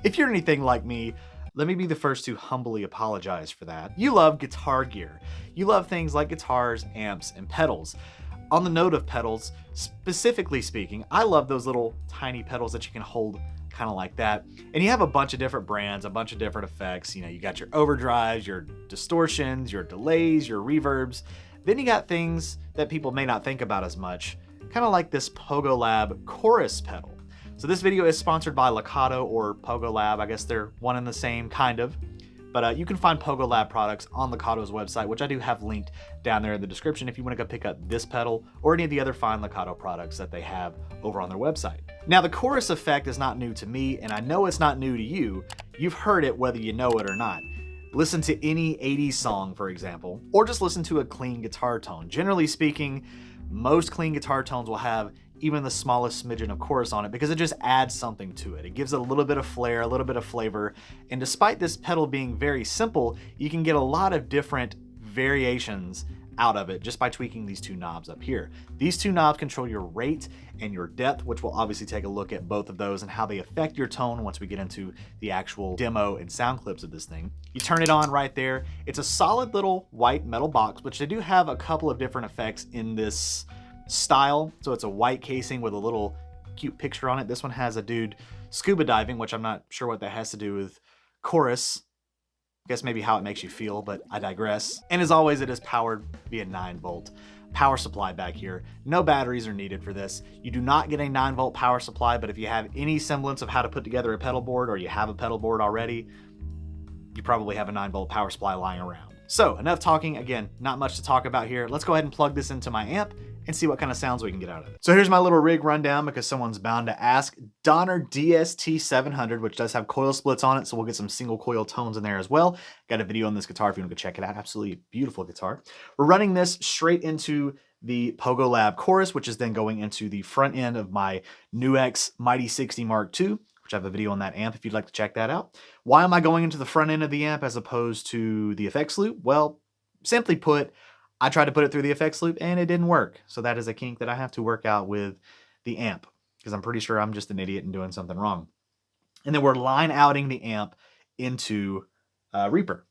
If you're anything like me, let me be the first to humbly apologize for that. You love guitar gear. You love things like guitars, amps, and pedals. On the note of pedals, specifically speaking, I love those little tiny pedals that you can hold kind of like that. And you have a bunch of different brands, a bunch of different effects. You know, you got your overdrives, your distortions, your delays, your reverbs. Then you got things that people may not think about as much, kind of like this Pogolab Chorus pedal. So this video is sponsored by Lekato or Pogolab. I guess they're one and the same, kind of. But you can find Pogolab products on Lekato's website, which I do have linked down there in the description if you want to go pick up this pedal or any of the other fine Lekato products that they have over on their website. Now, the chorus effect is not new to me, and I know it's not new to you. You've heard it whether you know it or not. Listen to any 80s song, for example, or just listen to a clean guitar tone. Generally speaking, most clean guitar tones will have even the smallest smidgen of chorus on it because it just adds something to it. It gives it a little bit of flair, a little bit of flavor. And despite this pedal being very simple, you can get a lot of different variations out of it just by tweaking these two knobs up here. These two knobs control your rate and your depth, which we'll obviously take a look at both of those and how they affect your tone once we get into the actual demo and sound clips of this thing. You turn it on right there. It's a solid little white metal box, which they do have a couple of different effects in this style. So it's a white casing with a little cute picture on it. This one has a dude scuba diving, which I'm not sure what that has to do with chorus. I guess maybe how it makes you feel, but I digress. And as always, it is powered via 9-volt power supply back here. No batteries are needed for this. You do not get a 9-volt power supply, but if you have any semblance of how to put together a pedal board or you have a pedal board already, you probably have a 9-volt power supply lying around. So enough talking. Again, not much to talk about here. Let's go ahead and plug this into my amp and see what kind of sounds we can get out of it. So here's my little rig rundown because someone's bound to ask. Donner DST-700, which does have coil splits on it, so we'll get some single coil tones in there as well. Got a video on this guitar if you want to go check it out. Absolutely beautiful guitar. We're running this straight into the Pogolab Chorus, which is then going into the front end of my NUX Mighty 60 Mark II, which I have a video on that amp if you'd like to check that out. Why am I going into the front end of the amp as opposed to the effects loop? Well, simply put, I tried to put it through the effects loop and it didn't work. So that is a kink that I have to work out with the amp because I'm pretty sure I'm just an idiot and doing something wrong. And then we're line outing the amp into Reaper.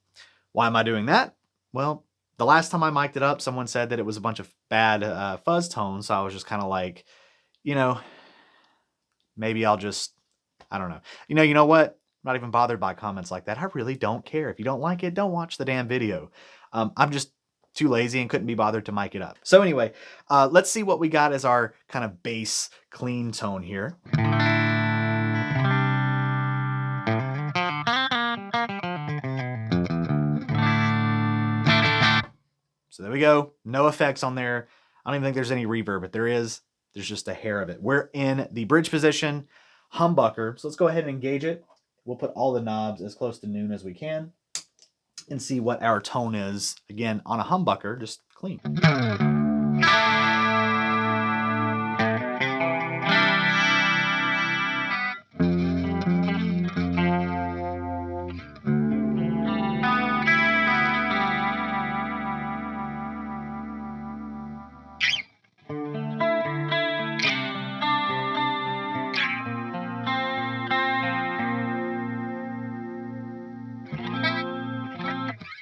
Why am I doing that? Well, the last time I mic'd it up, someone said that it was a bunch of bad fuzz tones. So I was just kind of like, you know, maybe I'll just, I don't know. You know what? I'm not even bothered by comments like that. I really don't care. If you don't like it, don't watch the damn video. I'm just too lazy and couldn't be bothered to mic it up. So anyway, let's see what we got as our kind of bass clean tone here. So there we go. No effects on there. I don't even think there's any reverb, but there's just a hair of it. We're in the bridge position, humbucker. So let's go ahead and engage it. We'll put all the knobs as close to noon as we can and see what our tone is. Again, on a humbucker, just clean.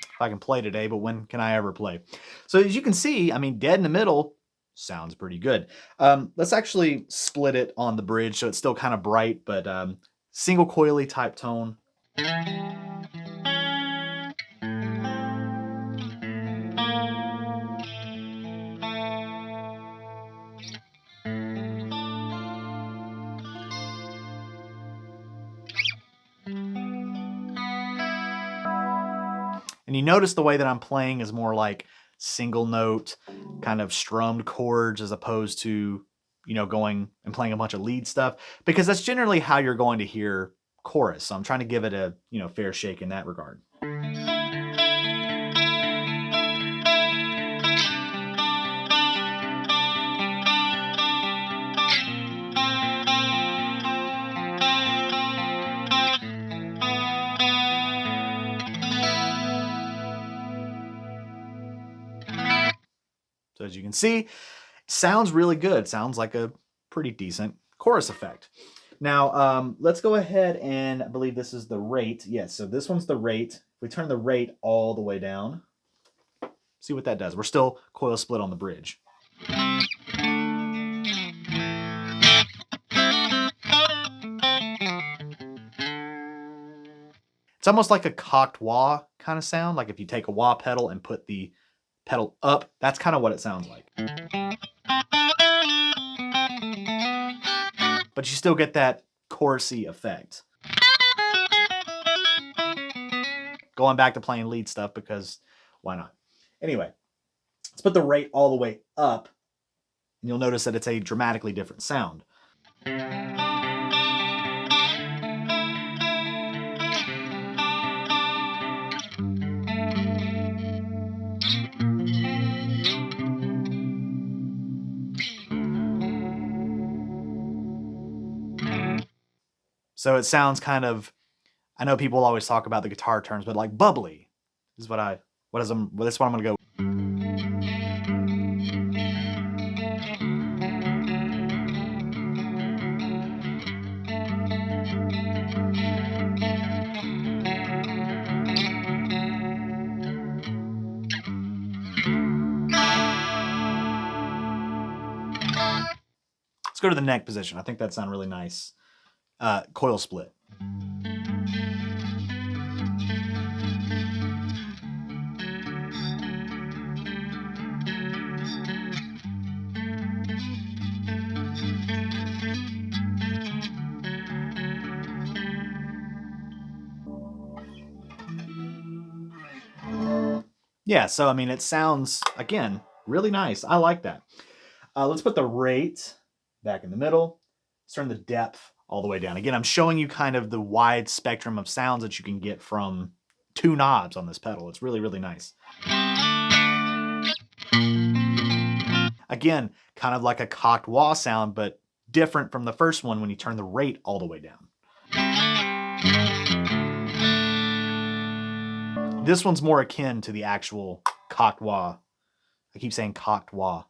If I can play today, but when can I ever play? So as you can see, I mean, dead in the middle sounds pretty good. Let's actually split it on the bridge so it's still kind of bright, but single coily type tone. And you notice the way that I'm playing is more like single note, kind of strummed chords as opposed to, going and playing a bunch of lead stuff, because that's generally how you're going to hear chorus. So I'm trying to give it a, fair shake in that regard. So as you can see, it sounds really good. Sounds like a pretty decent chorus effect. Now, let's go ahead and I believe this is the rate. Yes, so this one's the rate. We turn the rate all the way down. See what that does. We're still coil split on the bridge. It's almost like a cocked wah kind of sound. Like if you take a wah pedal and put the pedal up, that's kind of what it sounds like. But you still get that chorusy effect. Going back to playing lead stuff because why not? Anyway, let's put the rate all the way up, and you'll notice that it's a dramatically different sound. So it sounds kind of, I know people always talk about the guitar terms, but like bubbly is that's what I'm gonna go with. Let's go to the neck position. I think that sounds really nice. Coil split. Yeah, so I mean, it sounds, again, really nice. I like that. Let's put the rate back in the middle. Let's turn the depth all the way down. Again, I'm showing you kind of the wide spectrum of sounds that you can get from 2 knobs on this pedal. It's really, really nice. Again, kind of like a cocked wah sound, but different from the first one when you turn the rate all the way down. This one's more akin to the actual cocked wah. I keep saying cocked wah.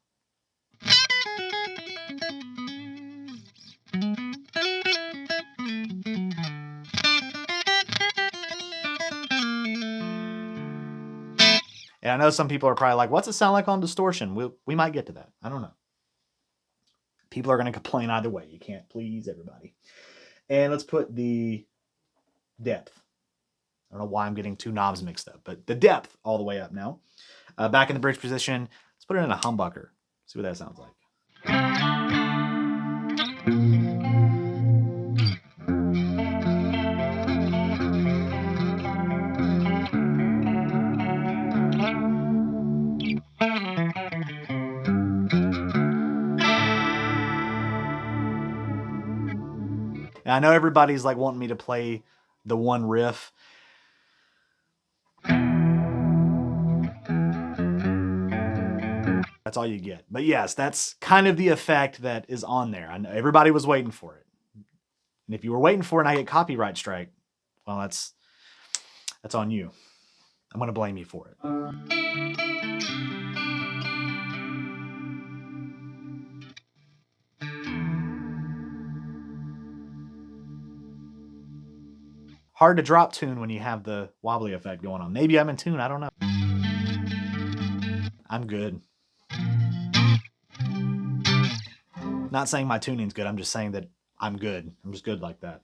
And I know some people are probably like, what's it sound like on Distortion? We might get to that. I don't know. People are going to complain either way. You can't please everybody. And let's put the depth. I don't know why I'm getting 2 knobs mixed up, but the depth all the way up now. Back in the bridge position, let's put it in a humbucker. See what that sounds like. And I know everybody's like wanting me to play the one riff. That's all you get. But yes, that's kind of the effect that is on there. I know everybody was waiting for it. And if you were waiting for it and I get copyright strike, well, that's on you. I'm going to blame you for it. Hard to drop tune when you have the wobbly effect going on. Maybe I'm in tune. I don't know. I'm good. Not saying my tuning's good. I'm just saying that I'm good. I'm just good like that.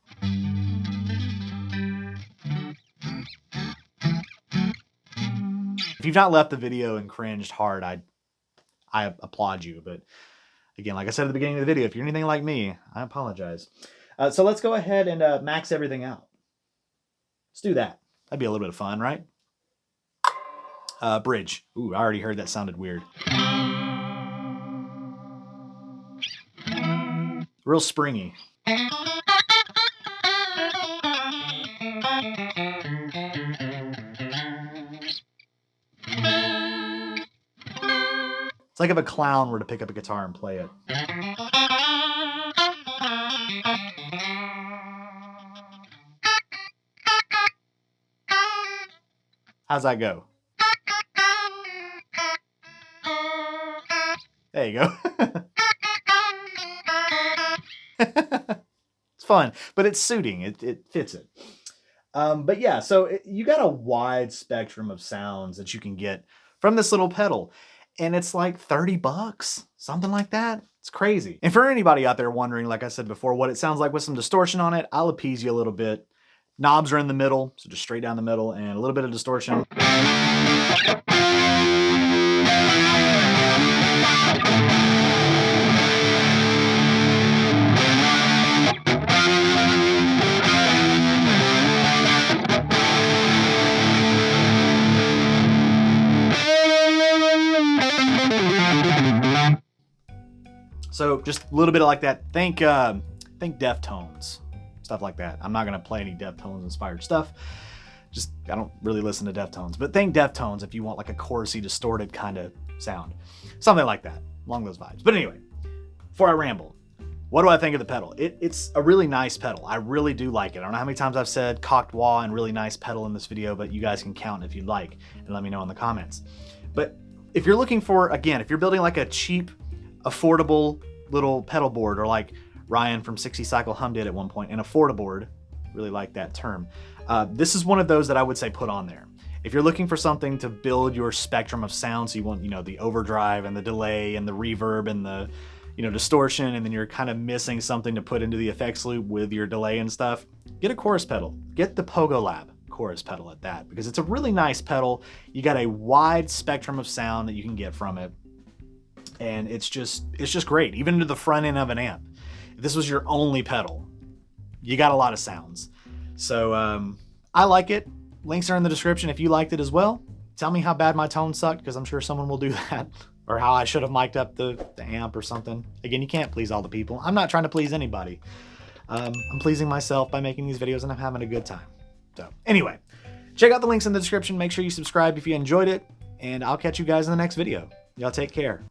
If you've not left the video and cringed hard, I applaud you. But again, like I said at the beginning of the video, if you're anything like me, I apologize. So let's go ahead and max everything out. Let's do that. That'd be a little bit of fun, right? Bridge. Ooh, I already heard that sounded weird. Real springy. It's like if a clown were to pick up a guitar and play it. How's that go? There you go. It's fun, but it's suiting. It fits it. But yeah, so you got a wide spectrum of sounds that you can get from this little pedal. And it's like 30 bucks, something like that. It's crazy. And for anybody out there wondering, like I said before, what it sounds like with some distortion on it, I'll appease you a little bit. Knobs are in the middle, so just straight down the middle, and a little bit of distortion. So just a little bit of like that. Think Deftones, stuff like that. I'm not gonna play any Deftones inspired stuff. I don't really listen to Deftones, but think Deftones if you want like a chorusy, distorted kind of sound, something like that, along those vibes. But anyway, before I ramble, what do I think of the pedal? It's a really nice pedal. I really do like it. I don't know how many times I've said cocked wah and really nice pedal in this video, but you guys can count if you'd like and let me know in the comments. But if you're looking for, again, if you're building like a cheap, affordable little pedal board, or like Ryan from 60 Cycle Hum did at one point, an affordaboard, really like that term. This is one of those that I would say put on there. If you're looking for something to build your spectrum of sounds, so you want, the overdrive and the delay and the reverb and the, distortion, and then you're kind of missing something to put into the effects loop with your delay and stuff, get a chorus pedal. Get the Pogolab Chorus pedal at that, because it's a really nice pedal. You got a wide spectrum of sound that you can get from it. And it's just great, even to the front end of an amp. If this was your only pedal, you got a lot of sounds. So I like it. Links are in the description if you liked it as well. Tell me how bad my tone sucked, because I'm sure someone will do that. Or how I should have mic'd up the amp or something. Again, you can't please all the people. I'm not trying to please anybody. I'm pleasing myself by making these videos, and I'm having a good time. So anyway, check out the links in the description. Make sure you subscribe if you enjoyed it, and I'll catch you guys in the next video. Y'all take care.